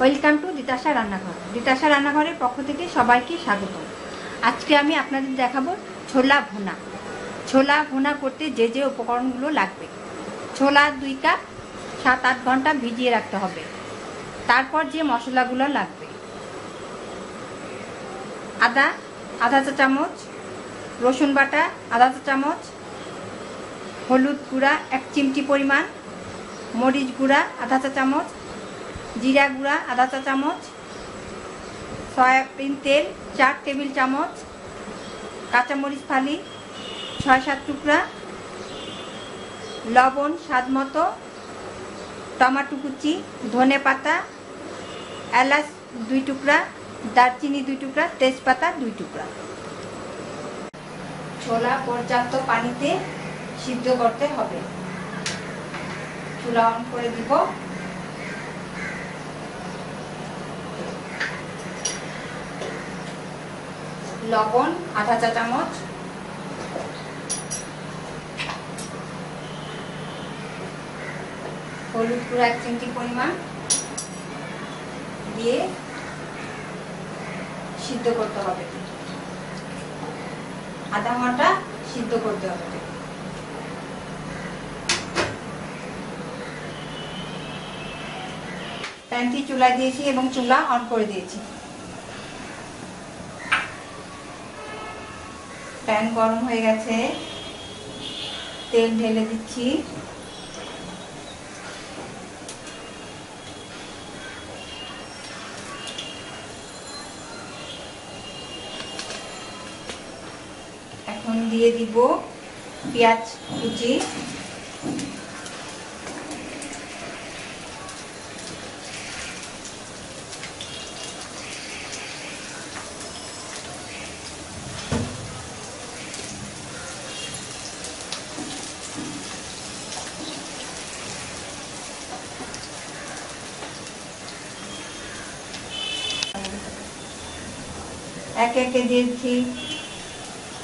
Welcome to দিতাশা রান্নাঘর। দিতাশা রান্নাঘরের পক্ষ থেকে সবাইকে স্বাগত। আজকে আমি আপনাদের দেখাবো ছোলা ভুনা। ছোলা ভুনা করতে যে যে উপকরণগুলো লাগবে: ছোলা 2 কাপ 7-8 ঘন্টা ভিজিয়ে রাখতে হবে। তারপর যে মশলাগুলো লাগবে: আদা আধা চা চামচ, রসুন বাটা আধা চা চামচ, হলুদ গুঁড়া 1 চিমটি পরিমাণ, মরিচ গুঁড়া আধা চা চামচ, জিরা গুঁড়া আধা চা চামচ, সয়াবিন তেল 4 টেবিল চামচ, কাঁচামরিচ ফালি 6-7 টুকরা, লবণ স্বাদ মতো, টমেটো কুচি, ধনে পাতা, এলাচ 2 টুকরা, দারচিনি 2 টুকরা, তেজপাতা 2 টুকরা। ছোলা পর্যাপ্ত পানিতে সিদ্ধ করতে হবে। চুলা অন করে দিব। লবণ আধা চা চামচ, হলুদ গুঁড়া 1 চিমটি পরিমাণ দিয়ে সিদ্ধ করতে হবে। আধা ঘন্টা সিদ্ধ করতে হবে। প্যানটি চুলায় দিয়েছি এবং চুলা অন করে দিয়েছি। প্যান গরম হয়ে গেছে, তেল ঢেলে দিচ্ছি। এখন দিয়ে দিব পেঁয়াজ কুচি, একে একে দিয়েছি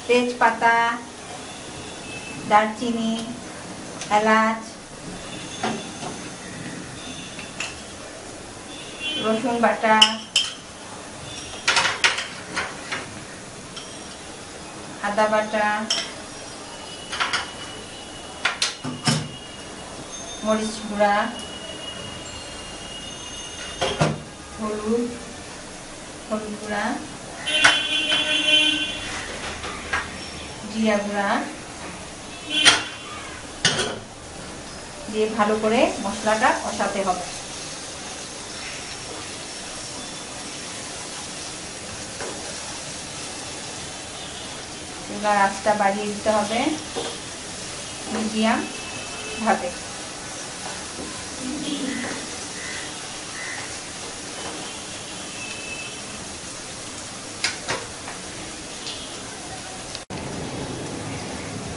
তেজপাতা, দারচিনি, এলাচ, রসুন বাটা, আদা বাটা, মরিচ গুঁড়া, হলুদ গুঁড়া, জিরা গুঁড়া দিয়ে ভালো করে মশলাটা কষাতে হবে। চুলার আঁচটা বাড়িয়ে দিতে হবে মিডিয়াম ভাবে।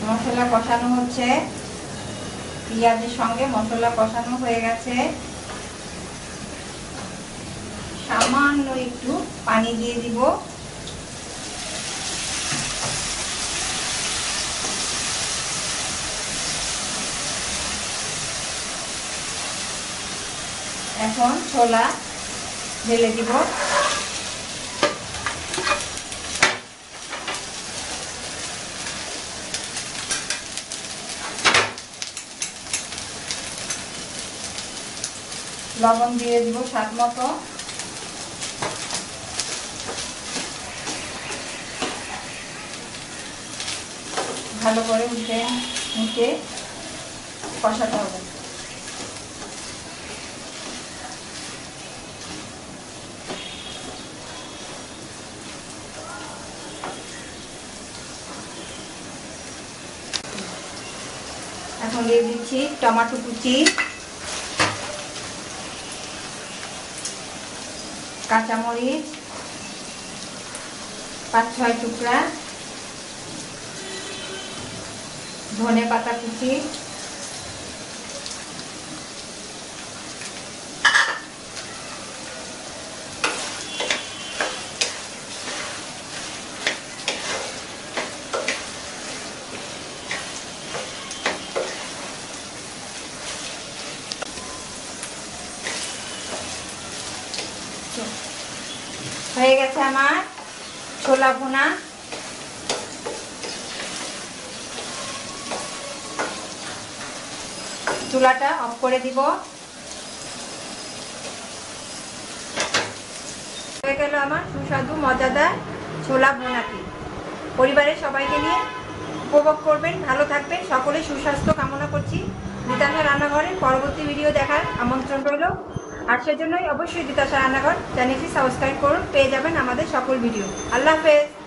মশলা কষানো হচ্ছে, পেঁয়াজের সঙ্গে মশলা কষানো হয়ে গেছে। সামান্য একটু পানি দিয়ে দিব। এখন ছোলা ঢেলে দিব। লবণ দিয়ে দিব স্বাদ মতো। ভালো করে উল্টে মুখে কষাতে হবে। এখন দিয়ে দিচ্ছি টমেটো কুচি, কাঁচামরিচ 5-6 টুকরা, ধনে পাতা কুচি, হয়ে গেছে আমার ছোলা ভুনা। চুলাটা অফ করে দিব। হয়ে গেল আমার সুস্বাদু মজাদার ছোলা ভুনাটি। পরিবারের সবাইকে নিয়ে উপভোগ করবেন, ভালো থাকবেন, সকলে সুস্বাস্থ্য কামনা করছি। বিতাশা রান্নাঘরের পরবর্তী ভিডিও দেখার আমন্ত্রণ রইল। আর সেজন্যই অবশ্যই বিতাশা রান্নাঘর চ্যানেলটি সাবস্ক্রাইব করুন, পেয়ে যাবেন আমাদের সকল ভিডিও। আল্লাহ হাফেজ।